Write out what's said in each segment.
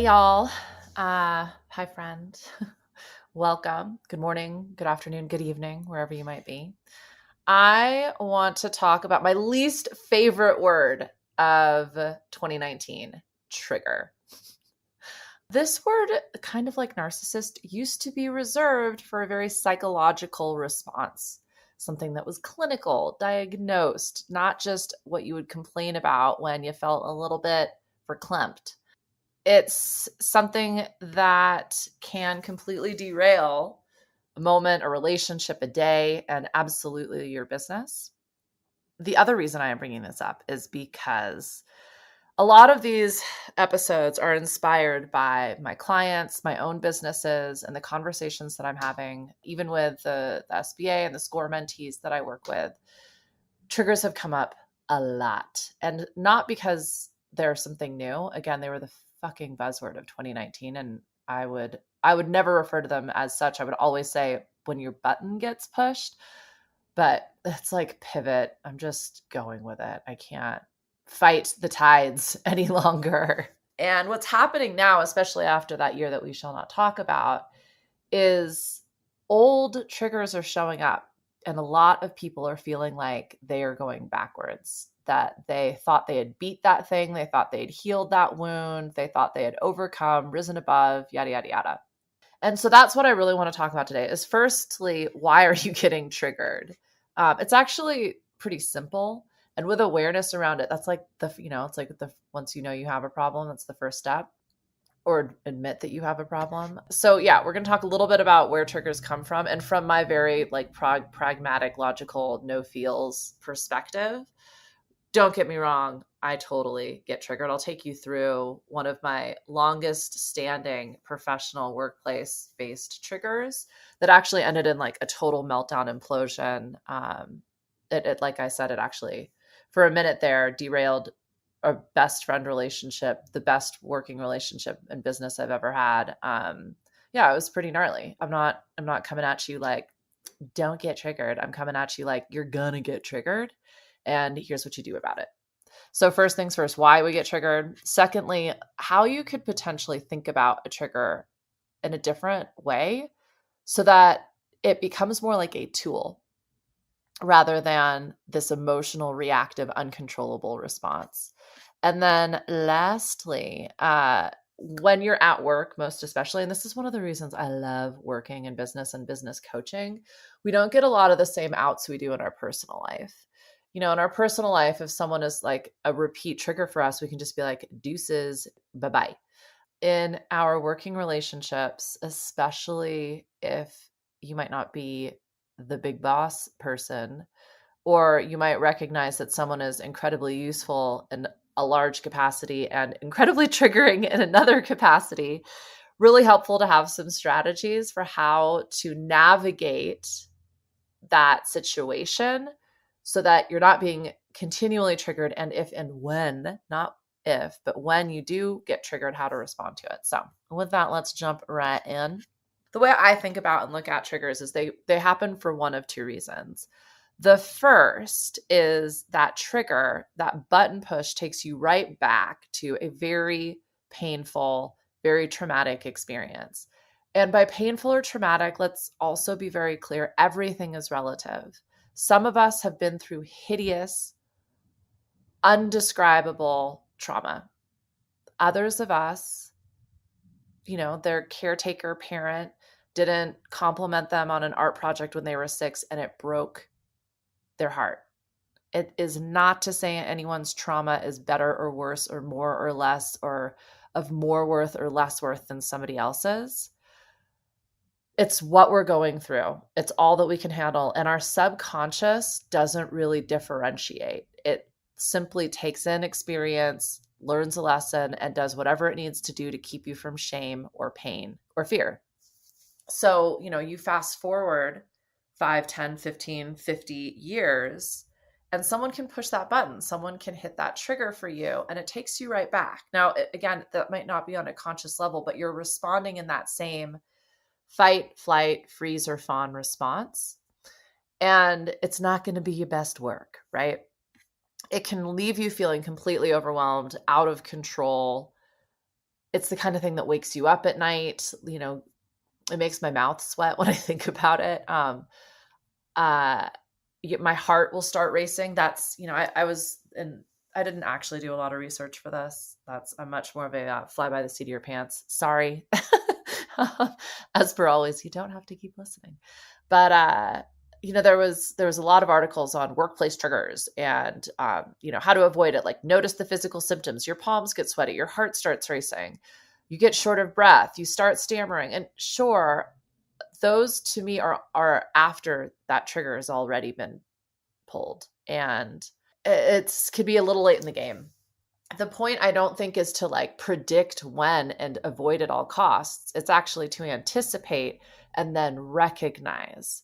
Hey y'all. Hi friend. Welcome. Good morning, good afternoon, good evening, wherever you might be. I want to talk about my least favorite word of 2019, trigger. This word, kind of like narcissist, used to be reserved for a very psychological response, something that was clinical, diagnosed, not just what you would complain about when you felt a little bit verklempt. It's something that can completely derail a moment, a relationship, a day, and absolutely your business. The other reason I am bringing this up is because a lot of these episodes are inspired by my clients, my own businesses, and the conversations that I'm having, even with the SBA and the SCORE mentees that I work with. Triggers have come up a lot, and not because they're something new. Again, they were the fucking buzzword of 2019, and I would never refer to them as such. I would always say when your button gets pushed, but it's like pivot. I'm just going with it. I can't fight the tides any longer. And what's happening now, especially after that year that we shall not talk about, is old triggers are showing up. And a lot of people are feeling like they are going backwards, that they thought they had beat that thing. They thought they had healed that wound. They thought they had overcome, risen above, yada, yada, yada. And so that's what I really want to talk about today is firstly, why are you getting triggered? It's actually pretty simple. And with awareness around it, that's like it's like once you know you have a problem, that's the first step, or admit that you have a problem. So yeah, we're going to talk a little bit about where triggers come from, and from my very like pragmatic, logical, no feels perspective. Don't get me wrong, I totally get triggered. I'll take you through one of my longest standing professional workplace based triggers that actually ended in like a total meltdown implosion. It like I said, it actually for a minute there derailed a best friend relationship, the best working relationship in business I've ever had. Yeah, it was pretty gnarly. I'm not coming at you like, don't get triggered. I'm coming at you like, you're gonna get triggered. And here's what you do about it. So first things first, why we get triggered. Secondly, how you could potentially think about a trigger in a different way so that it becomes more like a tool rather than this emotional, reactive, uncontrollable response. And then lastly, when you're at work, most especially, and this is one of the reasons I love working in business and business coaching, we don't get a lot of the same outs we do in our personal life. In our personal life, if someone is like a repeat trigger for us, we can just be like, deuces, bye-bye. In our working relationships, especially if you might not be the big boss person, or you might recognize that someone is incredibly useful in a large capacity and incredibly triggering in another capacity, really helpful to have some strategies for how to navigate that situation so that you're not being continually triggered. And if and when, not if, but when you do get triggered, how to respond to it. So with that, let's jump right in. The way I think about and look at triggers is they happen for one of two reasons. The first is that trigger, that button push takes you right back to a very painful, very traumatic experience. And by painful or traumatic, let's also be very clear, everything is relative. Some of us have been through hideous, undescribable trauma. Others of us, their caretaker parent didn't compliment them on an art project when they were 6 and it broke their heart. It is not to say anyone's trauma is better or worse or more or less or of more worth or less worth than somebody else's. It's what we're going through. It's all that we can handle. And our subconscious doesn't really differentiate. It simply takes in experience, learns a lesson, and does whatever it needs to do to keep you from shame or pain or fear. So, you fast forward 5, 10, 15, 50 years, and someone can push that button. Someone can hit that trigger for you, and it takes you right back. Now, again, that might not be on a conscious level, but you're responding in that same fight, flight, freeze, or fawn response. And it's not going to be your best work, right? It can leave you feeling completely overwhelmed, out of control, It's the kind of thing that wakes you up at night. It makes my mouth sweat when I think about it. Uh, my heart will start racing. That's, I didn't actually do a lot of research for this. I'm much more of a fly by the seat of your pants. Sorry. As per always, you don't have to keep listening. But, there was a lot of articles on workplace triggers and, how to avoid it. Like, notice the physical symptoms. Your palms get sweaty. Your heart starts racing. You get short of breath. You start stammering. And sure, those to me are after that trigger has already been pulled, and it could be a little late in the game. The point, I don't think, is to like predict when and avoid at all costs. It's actually to anticipate and then recognize,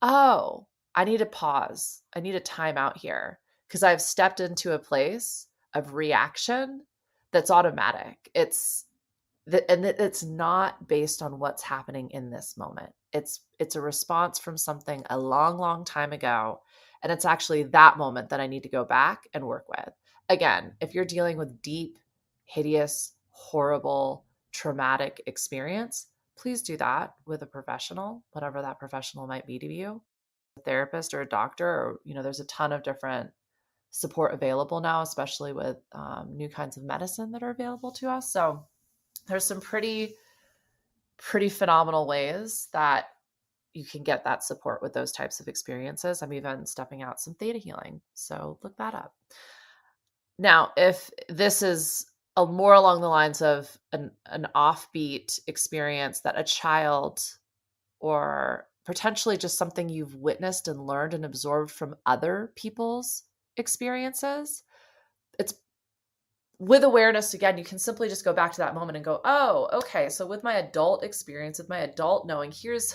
oh, I need a pause. I need a timeout here because I've stepped into a place of reaction that's automatic. And it's not based on what's happening in this moment. It's a response from something a long, long time ago. And it's actually that moment that I need to go back and work with. Again, if you're dealing with deep, hideous, horrible, traumatic experience, please do that with a professional, whatever that professional might be to you, a therapist or a doctor, or, there's a ton of different support available now, especially with new kinds of medicine that are available to us. So there's some pretty phenomenal ways that you can get that support with those types of experiences. I'm even stepping out some theta healing. So look that up. Now, if this is more along the lines of an offbeat experience that a child, or potentially just something you've witnessed and learned and absorbed from other people's experiences, it's with awareness. Again, you can simply just go back to that moment and go, oh, okay. So with my adult experience, with my adult knowing, here's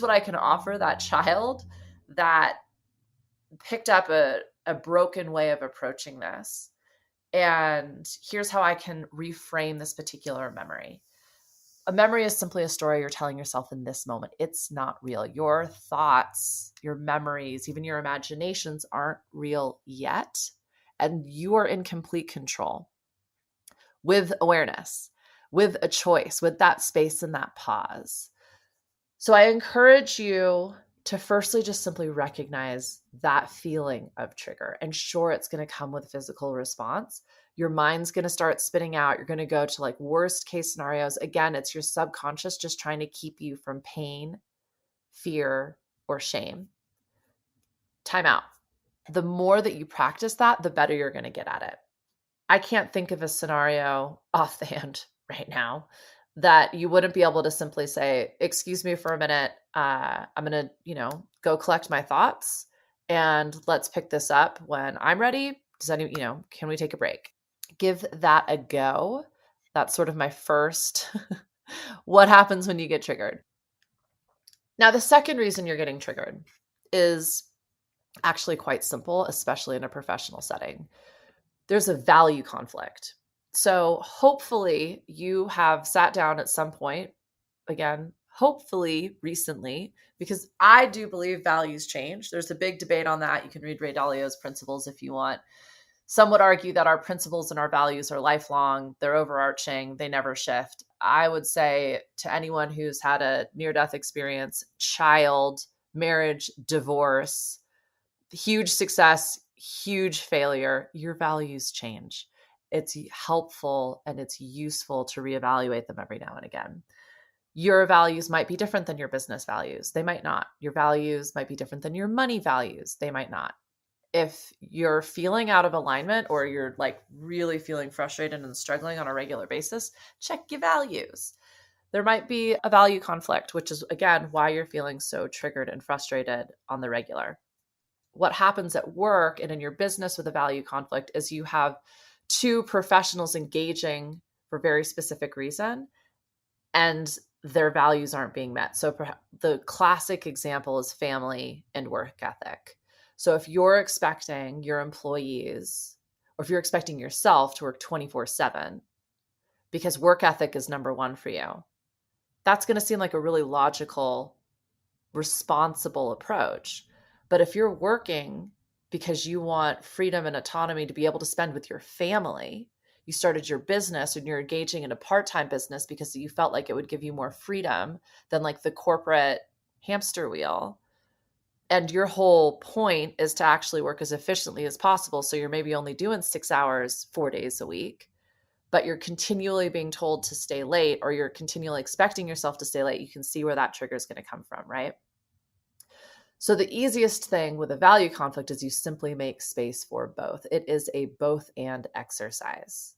what I can offer that child that picked up a broken way of approaching this. And here's how I can reframe this particular memory. A memory is simply a story you're telling yourself in this moment. It's not real. Your thoughts, your memories, even your imaginations aren't real yet. And you are in complete control with awareness, with a choice, with that space and that pause. So I encourage you to firstly just simply recognize that feeling of trigger. And sure, it's going to come with a physical response. Your mind's going to start spinning out. You're going to go to like worst case scenarios. Again, it's your subconscious just trying to keep you from pain, fear, or shame. Time out. The more that you practice that, the better you're going to get at it. I can't think of a scenario off the hand right now that you wouldn't be able to simply say, excuse me for a minute. I'm going to, go collect my thoughts and let's pick this up when I'm ready. Can we take a break? Give that a go. That's sort of my first, what happens when you get triggered. Now, the second reason you're getting triggered is actually quite simple, especially in a professional setting. There's a value conflict. So hopefully you have sat down at some point, again, hopefully recently, because I do believe values change. There's a big debate on that. You can read Ray Dalio's Principles if you want. Some would argue that our principles and our values are lifelong. They're overarching. They never shift. I would say to anyone who's had a near-death experience, child, marriage, divorce, huge success, huge failure, your values change. It's helpful and it's useful to reevaluate them every now and again. Your values might be different than your business values. They might not. Your values might be different than your money values. They might not. If you're feeling out of alignment or you're like really feeling frustrated and struggling on a regular basis, check your values. There might be a value conflict, which is, again, why you're feeling so triggered and frustrated on the regular. What happens at work and in your business with a value conflict is you have two professionals engaging for very specific reason, and their values aren't being met. So the classic example is family and work ethic. So if you're expecting your employees, or if you're expecting yourself to work 24/7 because work ethic is number one for you, that's going to seem like a really logical, responsible approach. But if you're working because you want freedom and autonomy to be able to spend with your family, you started your business and you're engaging in a part-time business because you felt like it would give you more freedom than like the corporate hamster wheel. And your whole point is to actually work as efficiently as possible. So you're maybe only doing 6 hours, 4 days a week, but you're continually being told to stay late, or you're continually expecting yourself to stay late. You can see where that trigger is going to come from, right? So the easiest thing with a value conflict is you simply make space for both. It is a both and exercise.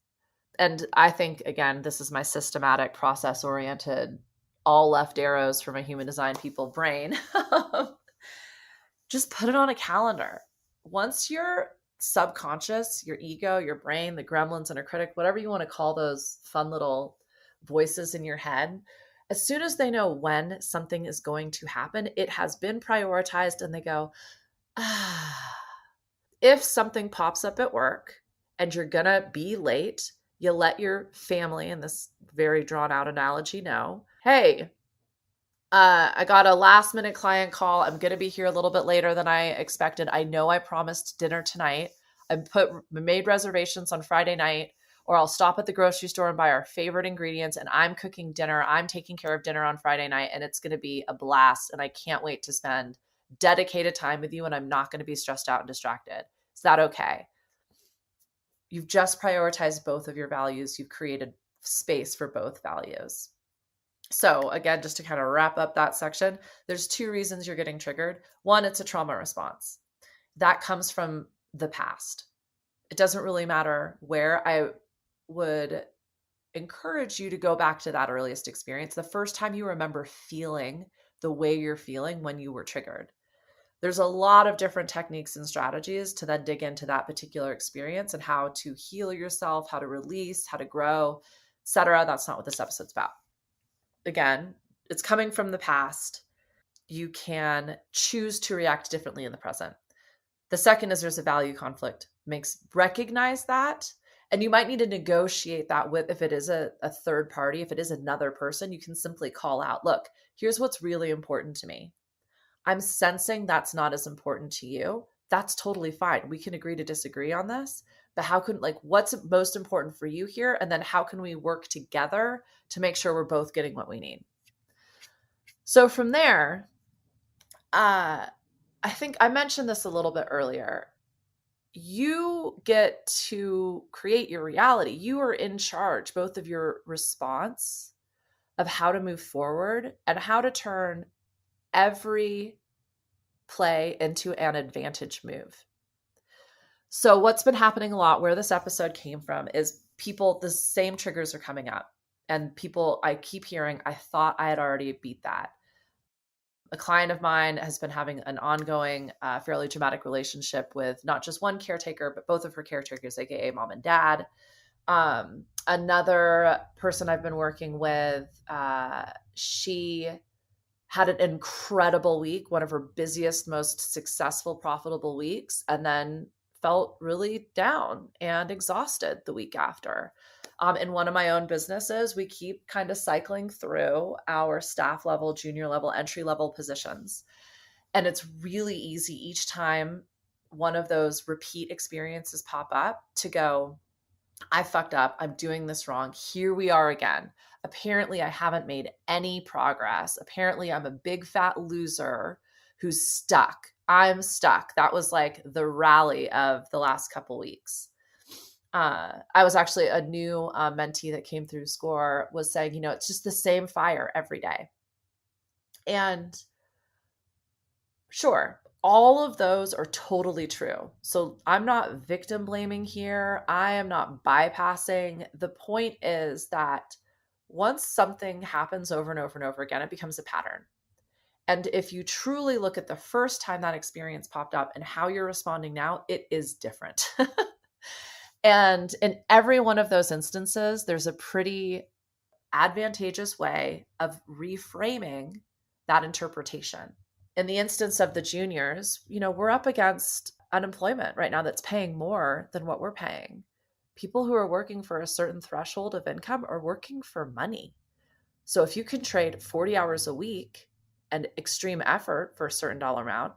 And I think, again, this is my systematic, process-oriented, all left arrows for my human design people brain. Just put it on a calendar. Once your subconscious, your ego, your brain, the gremlins, inner critic, whatever you want to call those fun little voices in your head, as soon as they know when something is going to happen, it has been prioritized, and they go, ah. If something pops up at work and you're going to be late, you let your family, in this very drawn out analogy, know, hey, I got a last minute client call. I'm going to be here a little bit later than I expected. I know I promised dinner tonight. I made reservations on Friday night, or I'll stop at the grocery store and buy our favorite ingredients, and I'm cooking dinner. I'm taking care of dinner on Friday night, and it's going to be a blast. And I can't wait to spend dedicated time with you, and I'm not going to be stressed out and distracted. Is that okay? You've just prioritized both of your values. You've created space for both values. So again, just to kind of wrap up that section, there's 2 reasons you're getting triggered. One, it's a trauma response. That comes from the past. It doesn't really matter where. I would encourage you to go back to that earliest experience, the first time you remember feeling the way you're feeling when you were triggered. There's a lot of different techniques and strategies to then dig into that particular experience and how to heal yourself, how to release, how to grow, etc. That's not what this episode's about. Again, it's coming from the past. You can choose to react differently in the present. The second is there's a value conflict. Recognize that. And you might need to negotiate that with, if it is a third party, if it is another person, you can simply call out, look, here's what's really important to me. I'm sensing that's not as important to you. That's totally fine. We can agree to disagree on this, but what's most important for you here? And then how can we work together to make sure we're both getting what we need? So from there, I think I mentioned this a little bit earlier. You get to create your reality. You are in charge, both of your response of how to move forward and how to turn every play into an advantage move. So what's been happening a lot, where this episode came from, is the same triggers are coming up. And people, I keep hearing, I thought I had already beat that. A client of mine has been having an ongoing, fairly traumatic relationship with not just one caretaker, but both of her caretakers, aka mom and dad. Another person I've been working with, she had an incredible week, one of her busiest, most successful, profitable weeks, and then felt really down and exhausted the week after. In one of my own businesses, we keep kind of cycling through our staff level, junior level, entry level positions. And it's really easy each time one of those repeat experiences pop up to go, I fucked up. I'm doing this wrong. Here we are again. Apparently, I haven't made any progress. Apparently, I'm a big fat loser who's stuck. I'm stuck. That was like the rally of the last couple weeks. I was actually a new mentee that came through SCORE was saying, it's just the same fire every day. And sure, all of those are totally true. So I'm not victim blaming here. I am not bypassing. The point is that once something happens over and over and over again, it becomes a pattern. And if you truly look at the first time that experience popped up and how you're responding now, it is different. And in every one of those instances, there's a pretty advantageous way of reframing that interpretation. In the instance of the juniors, we're up against unemployment right now that's paying more than what we're paying. People who are working for a certain threshold of income are working for money. So if you can trade 40 hours a week and extreme effort for a certain dollar amount,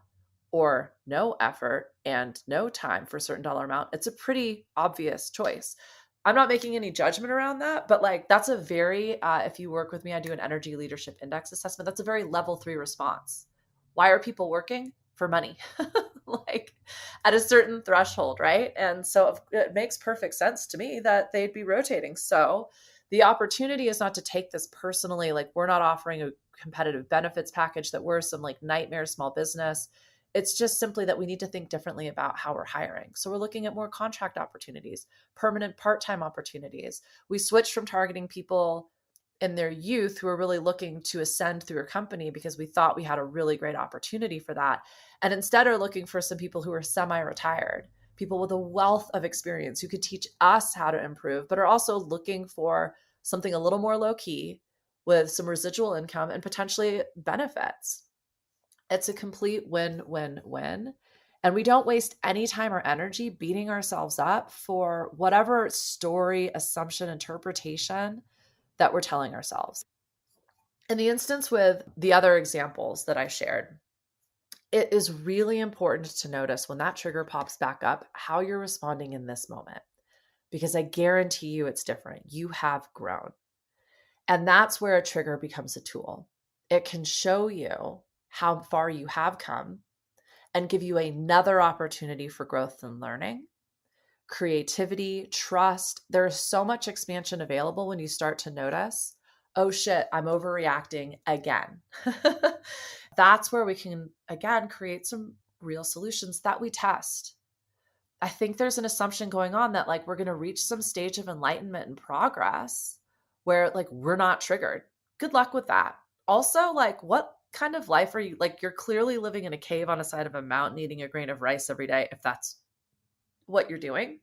or no effort and no time for a certain dollar amount, it's a pretty obvious choice. I'm not making any judgment around that, but like that's a very, if you work with me, I do an energy leadership index assessment. That's a very level 3 response. Why are people working? For money, like at a certain threshold, right? And so it makes perfect sense to me that they'd be rotating. So the opportunity is not to take this personally. Like we're not offering a competitive benefits package that we're some like nightmare small business. It's just simply that we need to think differently about how we're hiring. So we're looking at more contract opportunities, permanent part-time opportunities. We switched from targeting people in their youth who are really looking to ascend through a company because we thought we had a really great opportunity for that. And instead are looking for some people who are semi-retired, people with a wealth of experience who could teach us how to improve, but are also looking for something a little more low key with some residual income and potentially benefits. It's a complete win, win, win. And we don't waste any time or energy beating ourselves up for whatever story, assumption, interpretation that we're telling ourselves. In the instance with the other examples that I shared, it is really important to notice when that trigger pops back up, how you're responding in this moment, because I guarantee you it's different. You have grown. And that's where a trigger becomes a tool. It can show you how far you have come and give you another opportunity for growth and learning, creativity, trust. There's so much expansion available when you start to notice, oh shit, I'm overreacting again. That's where we can, again, create some real solutions that we test. I think there's an assumption going on that like we're going to reach some stage of enlightenment and progress where like we're not triggered. Good luck with that. Also, like what kind of life are you like? You're clearly living in a cave on the side of a mountain eating a grain of rice every day if that's what you're doing.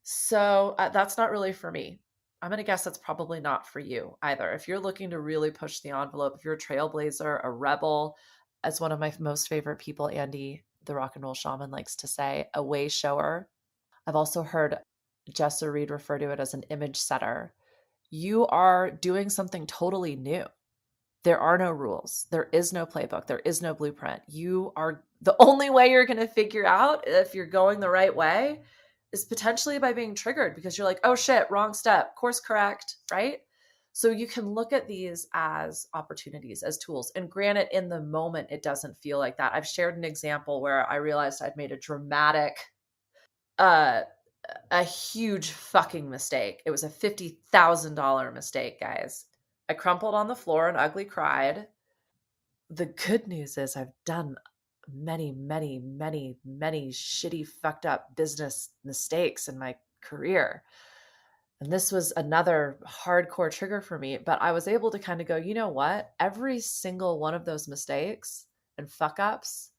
So that's not really for me. I'm going to guess that's probably not for you either. If you're looking to really push the envelope, if you're a trailblazer, a rebel, as one of my most favorite people, Andy, the rock and roll shaman, likes to say, a way shower. I've also heard Jessa Reed refer to it as an image setter. You are doing something totally new. There are no rules. There is no playbook. There is no blueprint. You are the only way you're going to figure out if you're going the right way is potentially by being triggered because you're like, oh shit, wrong step, course correct, right? So you can look at these as opportunities, as tools. And granted, in the moment, it doesn't feel like that. I've shared an example where I realized I'd made a dramatic, uh, a huge fucking mistake. It was a $50,000 mistake, guys. I crumpled on the floor and ugly cried. The good news is I've done many, many, many, many shitty, fucked up business mistakes in my career. And this was another hardcore trigger for me. But I was able to kind of go, you know what? Every single one of those mistakes and fuck ups,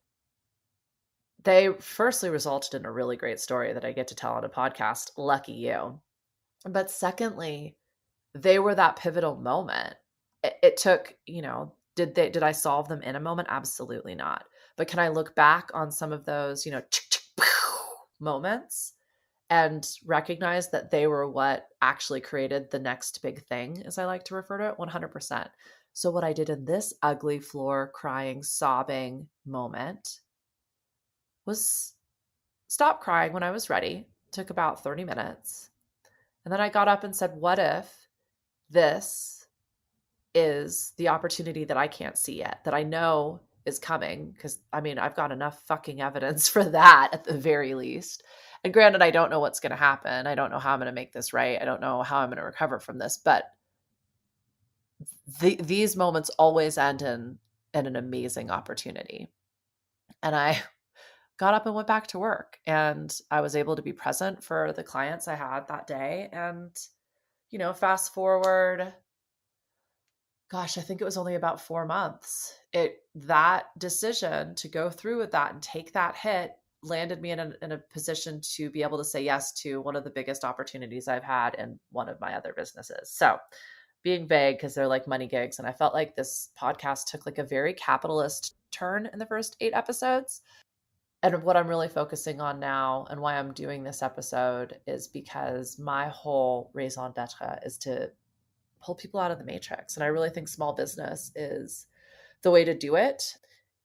they firstly resulted in a really great story that I get to tell on a podcast. Lucky you. But secondly, they were that pivotal moment. It took, did I solve them in a moment? Absolutely not. But can I look back on some of those, moments and recognize that they were what actually created the next big thing, as I like to refer to it? 100%. So what I did in this ugly floor crying, sobbing moment was stop crying when I was ready. It took about 30 minutes. And then I got up and said, what if this is the opportunity that I can't see yet, that I know is coming? Because I've got enough fucking evidence for that at the very least. And granted, I don't know what's going to happen. I don't know how I'm going to make this right. I don't know how I'm going to recover from this, but these moments always end in an amazing opportunity. And I got up and went back to work, and I was able to be present for the clients I had that day. And, fast forward, gosh, I think it was only about 4 months. That decision to go through with that and take that hit landed me in a position to be able to say yes to one of the biggest opportunities I've had in one of my other businesses. So being vague because they're like money gigs. And I felt like this podcast took like a very capitalist turn in the first 8 episodes. And what I'm really focusing on now and why I'm doing this episode is because my whole raison d'etre is to pull people out of the matrix. And I really think small business is the way to do it.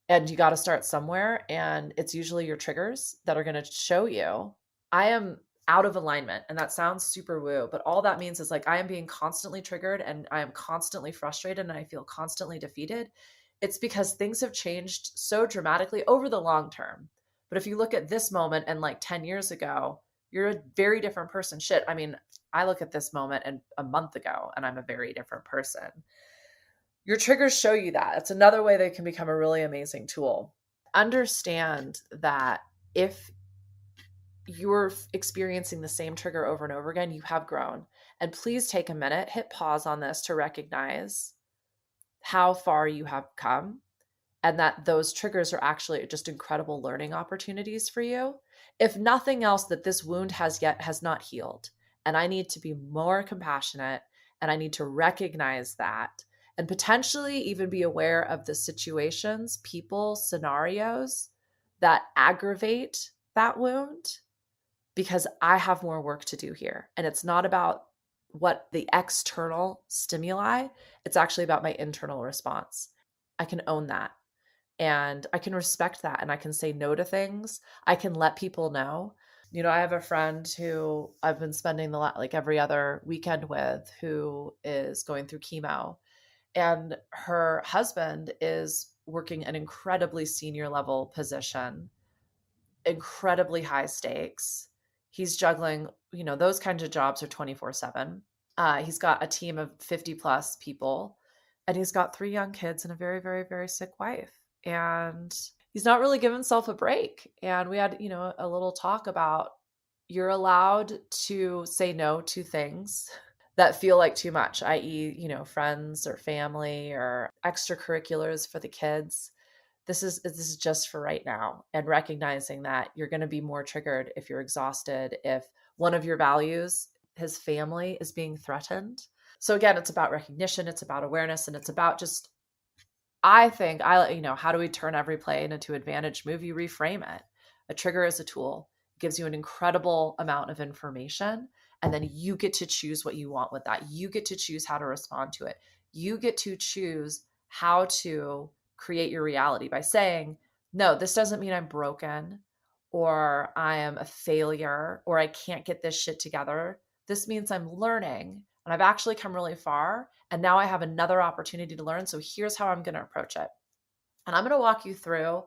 And you got to start somewhere. And it's usually your triggers that are going to show you. I am out of alignment. And that sounds super woo, but all that means is like I am being constantly triggered and I am constantly frustrated and I feel constantly defeated. It's because things have changed so dramatically over the long term. But if you look at this moment and like 10 years ago, you're a very different person. Shit. I mean, I look at this moment and a month ago and I'm a very different person. Your triggers show you that. It's another way they can become a really amazing tool. Understand that if you're experiencing the same trigger over and over again, you have grown. And please take a minute, hit pause on this to recognize how far you have come and that those triggers are actually just incredible learning opportunities for you. If nothing else, that this wound has not healed. And I need to be more compassionate and I need to recognize that and potentially even be aware of the situations, people, scenarios that aggravate that wound because I have more work to do here. And it's not about what the external stimuli, it's actually about my internal response. I can own that and I can respect that and I can say no to things. I can let people know. You know, I have a friend who I've been spending like every other weekend with who is going through chemo, and her husband is working an incredibly senior level position, incredibly high stakes. He's juggling, you know, those kinds of jobs are 24/7. He's got a team of 50 plus people and he's got 3 young kids and a very, very, very sick wife. And he's not really giving himself a break. And we had, you know, a little talk about you're allowed to say no to things that feel like too much, i.e., you know, friends or family or extracurriculars for the kids. This is just for right now, and recognizing that you're going to be more triggered if you're exhausted, if one of your values, his family, is being threatened. So again, it's about recognition, it's about awareness, and it's about just, I think, how do we turn every play into advantage? Move, you reframe it. A trigger is a tool. It gives you an incredible amount of information, and then you get to choose what you want with that. You get to choose how to respond to it. You get to choose how to create your reality by saying, no, this doesn't mean I'm broken or I am a failure or I can't get this shit together. This means I'm learning and I've actually come really far. And now I have another opportunity to learn. So here's how I'm going to approach it. And I'm going to walk you through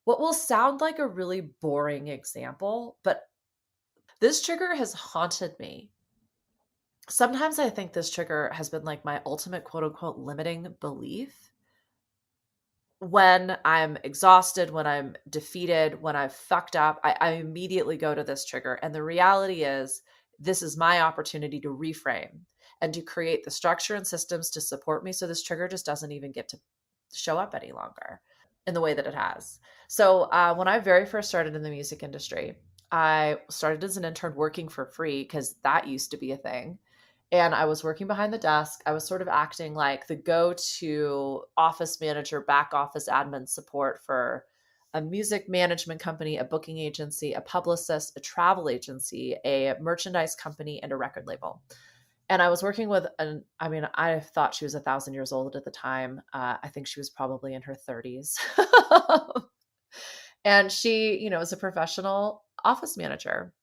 what will sound like a really boring example, but this trigger has haunted me. Sometimes I think this trigger has been like my ultimate quote unquote limiting belief. When I'm exhausted, when I'm defeated, when I've fucked up, I immediately go to this trigger. And the reality is, this is my opportunity to reframe and to create the structure and systems to support me. So this trigger just doesn't even get to show up any longer in the way that it has. So when I very first started in the music industry, I started as an intern working for free because that used to be a thing. And I was working behind the desk. I was sort of acting like the go-to office manager, back office admin support for a music management company, a booking agency, a publicist, a travel agency, a merchandise company, and a record label. And I was working with I thought she was 1,000 years old at the time. I think she was probably in her 30s. And she, you know, was a professional office manager.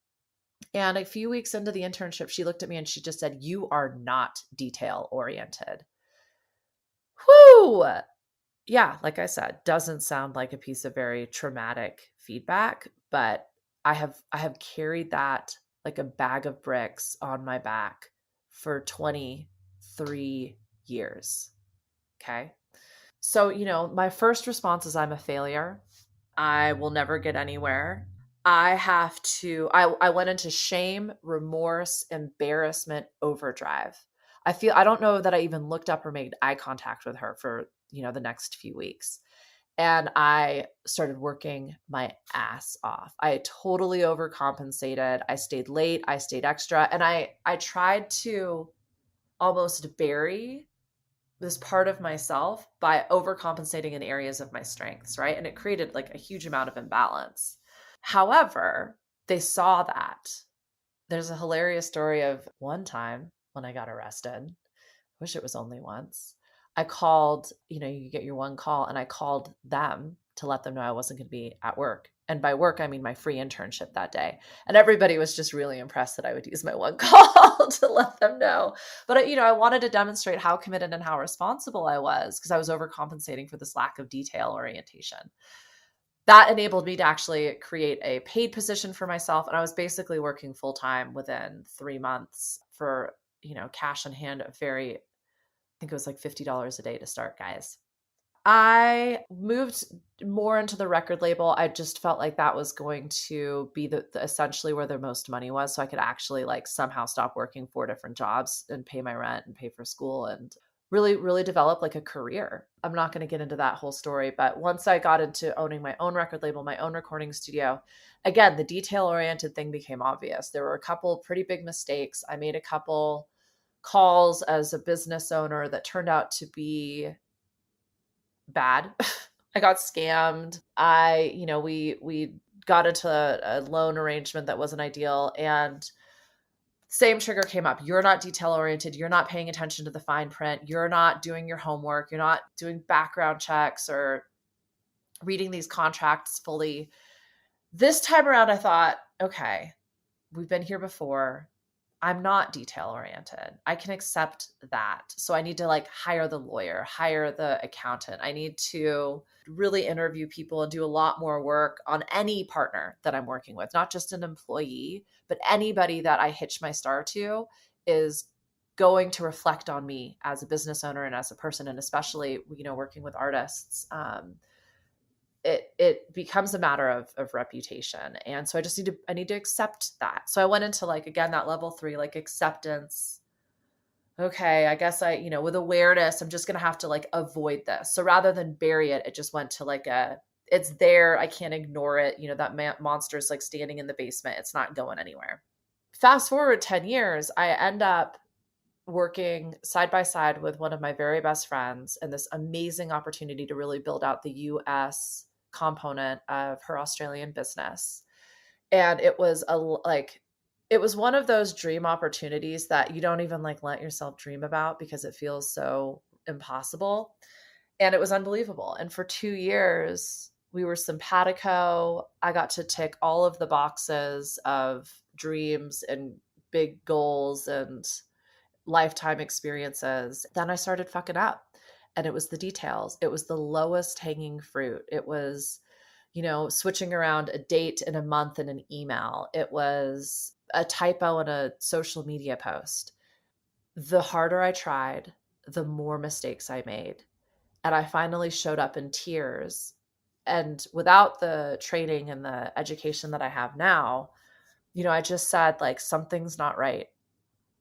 And a few weeks into the internship, she looked at me and she just said, "You are not detail oriented." Whoo! Yeah, like I said, doesn't sound like a piece of very traumatic feedback, but I have carried that like a bag of bricks on my back for 23 years. Okay? So, you know, my first response is I'm a failure. I will never get anywhere. I went into shame, remorse, embarrassment, overdrive. I don't know that I even looked up or made eye contact with her for, you know, the next few weeks. And I started working my ass off. I totally overcompensated. I stayed late. I stayed extra. And I tried to almost bury this part of myself by overcompensating in areas of my strengths, right? And it created like a huge amount of imbalance. However, they saw that. There's a hilarious story of one time when I got arrested. I wish it was only once. I called, you know, you get your one call, and I called them to let them know I wasn't going to be at work. And by work, I mean my free internship that day. And everybody was just really impressed that I would use my one call to let them know. But, I wanted to demonstrate how committed and how responsible I was because I was overcompensating for this lack of detail orientation. That enabled me to actually create a paid position for myself. And I was basically working full time within 3 months for, cash in hand of I think it was like $50 a day to start, guys. I moved more into the record label. I just felt like that was going to be the essentially where the most money was. So I could actually like somehow stop working 4 different jobs and pay my rent and pay for school and really, really develop like a career. I'm not going to get into that whole story, but once I got into owning my own record label, my own recording studio, again, the detail oriented thing became obvious. There were a couple pretty big mistakes. I made a couple calls as a business owner that turned out to be bad. I got scammed. We got into a loan arrangement that wasn't ideal, and same trigger came up. You're not detail oriented. You're not paying attention to the fine print. You're not doing your homework. You're not doing background checks or reading these contracts fully. This time around, I thought, okay, we've been here before. I'm not detail oriented. I can accept that. So I need to like hire the lawyer, hire the accountant. I need to really interview people and do a lot more work on any partner that I'm working with, not just an employee, but anybody that I hitch my star to is going to reflect on me as a business owner and as a person, and especially, working with artists. It becomes a matter of reputation. And so I need to accept that. So I went into like, again, that level 3, like acceptance. Okay, I guess with awareness, I'm just going to have to like avoid this. So rather than bury it, it just went to like it's there. I can't ignore it. That monster's like standing in the basement. It's not going anywhere. Fast forward 10 years, I end up working side by side with one of my very best friends and this amazing opportunity to really build out the US component of her Australian business. And it was it was one of those dream opportunities that you don't even like let yourself dream about because it feels so impossible. And it was unbelievable. And for 2 years, we were simpatico. I got to tick all of the boxes of dreams and big goals and lifetime experiences. Then I started fucking up. And it was the details. It was the lowest hanging fruit. It was, switching around a date in a month in an email. It was a typo in a social media post. The harder I tried, the more mistakes I made. And I finally showed up in tears. And without the training and the education that I have now, I just said, like, something's not right.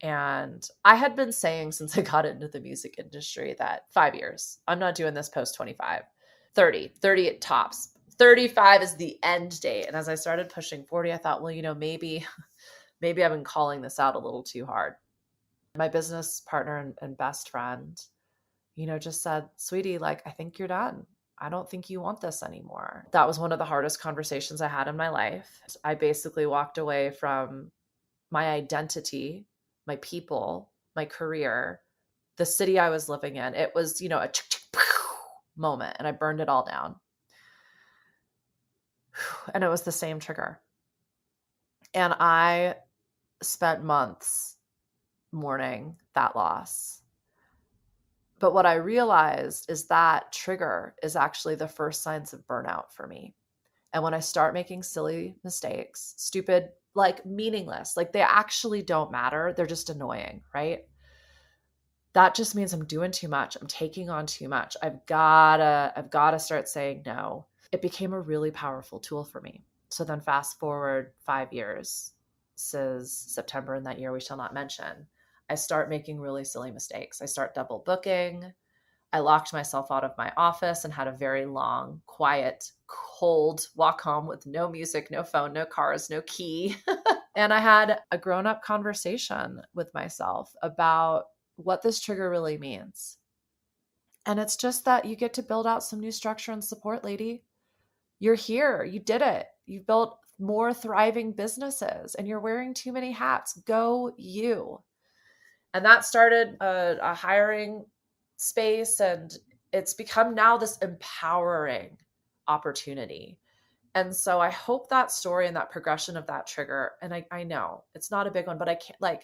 And I had been saying since I got into the music industry that 5 years, I'm not doing this post 25, 30 at tops. 35 is the end date. And as I started pushing 40, I thought, well, maybe I've been calling this out a little too hard. My business partner and best friend, just said, sweetie, like, I think you're done. I don't think you want this anymore. That was one of the hardest conversations I had in my life. I basically walked away from my identity, my people, my career, the city I was living in. It was, a moment, and I burned it all down. And it was the same trigger. And I spent months mourning that loss. But what I realized is that trigger is actually the first signs of burnout for me. And when I start making silly mistakes, stupid, like meaningless, like they actually don't matter, they're just annoying, right? That just means I'm doing too much. I'm taking on too much. I've gotta start saying no. It became a really powerful tool for me. So then fast forward 5 years, says September in that year we shall not mention, I start making really silly mistakes. I start double booking. I locked myself out of my office and had a very long, quiet, cold walk home with no music, no phone, no cars, no key. And I had a grown-up conversation with myself about what this trigger really means. And it's just that you get to build out some new structure and support, lady. You're here. You did it. You built more thriving businesses and you're wearing too many hats. Go you. And that started a hiring space, and it's become now this empowering opportunity. And so I hope that story and that progression of that trigger, and I know it's not a big one, but I can't, like,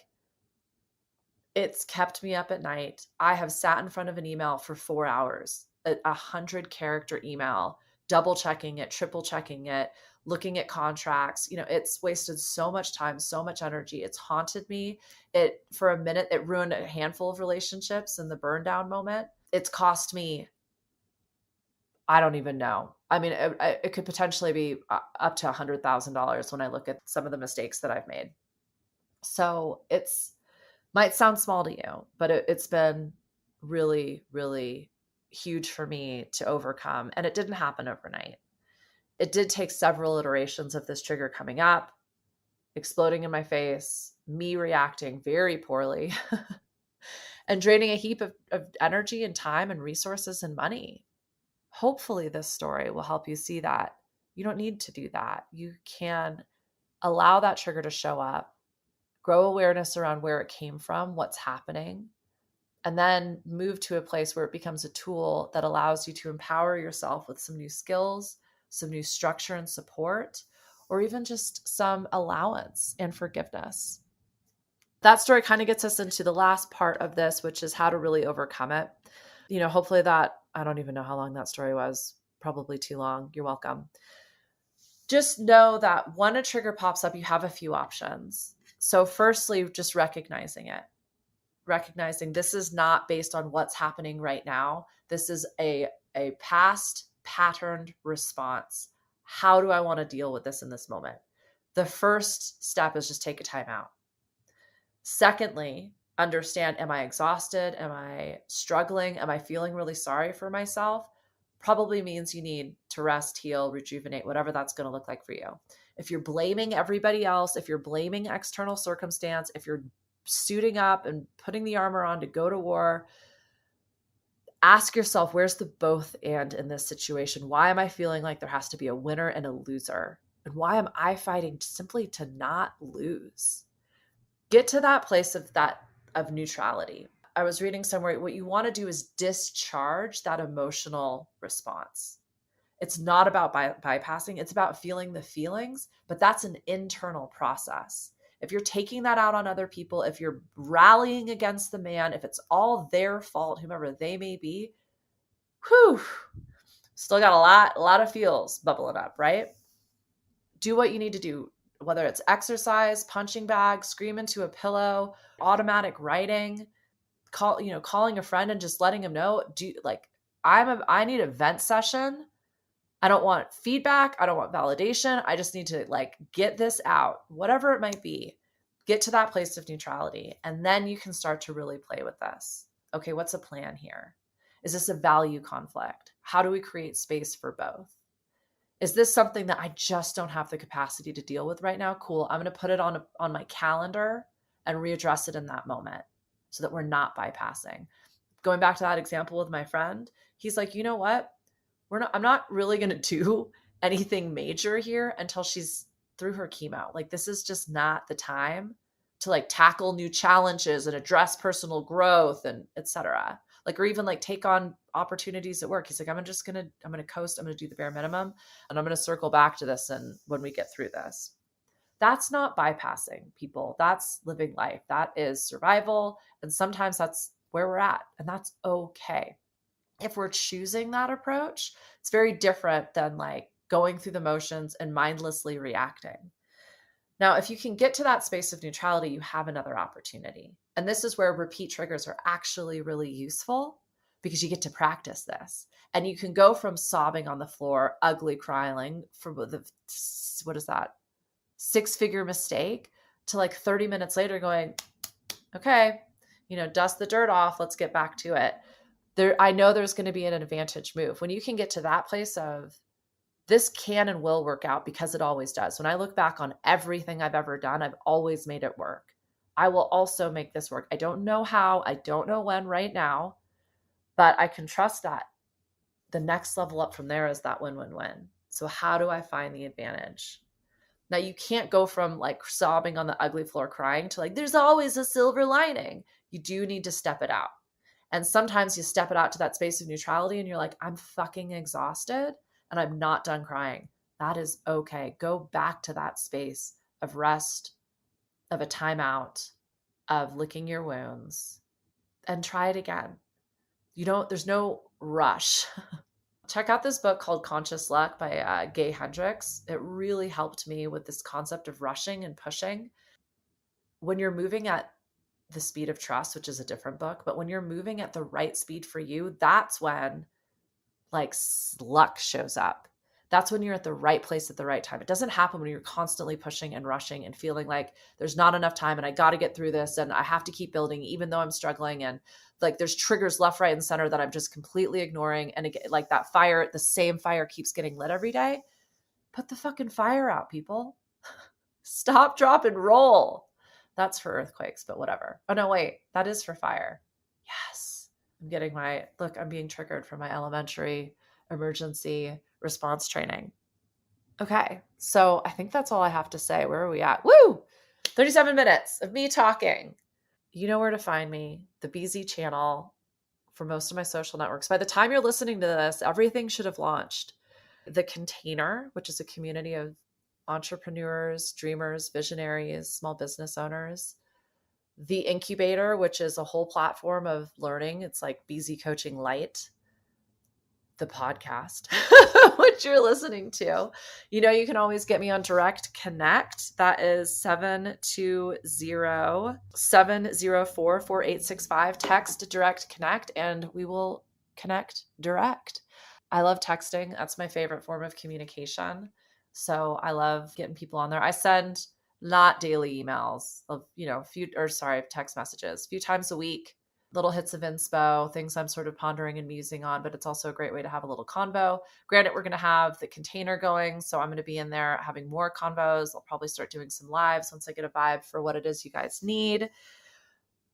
it's kept me up at night. I have sat in front of an email for 4 hours, a 100-character email, double checking it, triple checking it, looking at contracts. It's wasted so much time, so much energy. It's haunted me. For a minute, it ruined a handful of relationships in the burn down moment. It's cost me, I don't even know. I mean, it could potentially be up to $100,000 when I look at some of the mistakes that I've made. So might sound small to you, but it's been really, really huge for me to overcome. And it didn't happen overnight. It did take several iterations of this trigger coming up, exploding in my face, me reacting very poorly, and draining a heap of energy and time and resources and money. Hopefully, this story will help you see that you don't need to do that. You can allow that trigger to show up, grow awareness around where it came from, what's happening, and then move to a place where it becomes a tool that allows you to empower yourself with some new skills, some new structure and support, or even just some allowance and forgiveness. That story kind of gets us into the last part of this, which is how to really overcome it. Hopefully I don't even know how long that story was, probably too long. You're welcome. Just know that when a trigger pops up, you have a few options. So firstly, just recognizing this is not based on what's happening right now. This is a past patterned response. How do I want to deal with this in this moment? The first step is just take a time out. Secondly, understand, am I exhausted? Am I struggling? Am I feeling really sorry for myself? Probably means you need to rest, heal, rejuvenate, whatever that's going to look like for you. If you're blaming everybody else, if you're blaming external circumstance, if you're suiting up and putting the armor on to go to war, ask yourself, where's the both and in this situation? Why am I feeling like there has to be a winner and a loser? And why am I fighting simply to not lose? Get to that place of neutrality. I was reading somewhere, what you want to do is discharge that emotional response. It's not about bypassing, it's about feeling the feelings, but that's an internal process. If you're taking that out on other people, if you're rallying against the man, if it's all their fault, whomever they may be, still got a lot of feels bubbling up, right? Do what you need to do, whether it's exercise, punching bag, scream into a pillow, automatic writing, calling a friend and just letting him know, I need a vent session. I don't want feedback. I don't want validation. I just need to get this out, whatever it might be. Get to that place of neutrality. And then you can start to really play with this. Okay, what's a plan here? Is this a value conflict? How do we create space for both? Is this something that I just don't have the capacity to deal with right now? Cool. I'm going to put it on my calendar and readdress it in that moment so that we're not bypassing. Going back to that example with my friend, he's like, you know what? I'm not really going to do anything major here until she's through her chemo. This is just not the time to tackle new challenges and address personal growth and etc. Or even take on opportunities at work. He's like, I'm going to coast. I'm going to do the bare minimum and I'm going to circle back to this. And when we get through this, that's not bypassing people. That's living life. That is survival. And sometimes that's where we're at, and that's okay. If we're choosing that approach, it's very different than going through the motions and mindlessly reacting. Now, if you can get to that space of neutrality, you have another opportunity. And this is where repeat triggers are actually really useful because you get to practice this. And you can go from sobbing on the floor, ugly crying for what is that? 6-figure mistake to 30 minutes later going, okay, dust the dirt off. Let's get back to it. I know there's going to be an advantage move. When you can get to that place of this can and will work out because it always does. When I look back on everything I've ever done, I've always made it work. I will also make this work. I don't know how, I don't know when right now, but I can trust that the next level up from there is that win-win-win. So how do I find the advantage? Now you can't go from sobbing on the ugly floor crying to there's always a silver lining. You do need to step it out. And sometimes you step it out to that space of neutrality and you're like, I'm fucking exhausted and I'm not done crying. That is okay. Go back to that space of rest, of a timeout, of licking your wounds, and try it again. There's no rush. Check out this book called Conscious Luck by Gay Hendricks. It really helped me with this concept of rushing and pushing. When you're moving at the speed of trust, which is a different book, but when you're moving at the right speed for you, that's when like luck shows up. That's when you're at the right place at the right time. It doesn't happen when you're constantly pushing and rushing and feeling like there's not enough time and I got to get through this and I have to keep building even though I'm struggling, and like there's triggers left, right, and center that I'm just completely ignoring, and it, like that fire, the same fire keeps getting lit every day. Put the fucking fire out, people. Stop, drop, and roll. That's for earthquakes, but whatever. Oh no, wait, that is for fire. Yes. I'm being triggered from my elementary emergency response training. Okay. So I think that's all I have to say. Where are we at? Woo! 37 minutes of me talking. You know where to find me, the BZ channel for most of my social networks. By the time you're listening to this, everything should have launched. The Container, which is a community of entrepreneurs, dreamers, visionaries, small business owners. The Incubator, which is a whole platform of learning. It's like BZ Coaching Light. The podcast, which you're listening to. You know, you can always get me on Direct Connect. That is 720-704-4865. Text Direct Connect and we will connect direct. I love texting. That's my favorite form of communication. So I love getting people on there. I send not daily emails of, text messages, a few times a week, little hits of inspo, things I'm sort of pondering and musing on, but it's also a great way to have a little convo. Granted, we're going to have the Container going, so I'm going to be in there having more convos. I'll probably start doing some lives once I get a vibe for what it is you guys need.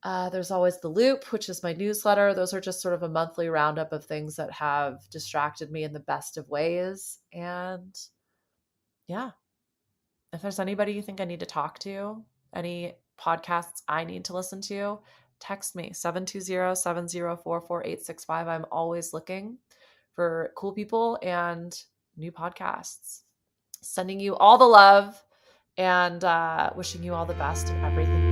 There's always the Loop, which is my newsletter. Those are just sort of a monthly roundup of things that have distracted me in the best of ways. And yeah, if there's anybody you think I need to talk to, any podcasts I need to listen to, text me 720-704-4865. I'm always looking for cool people and new podcasts. Sending you all the love and wishing you all the best in everything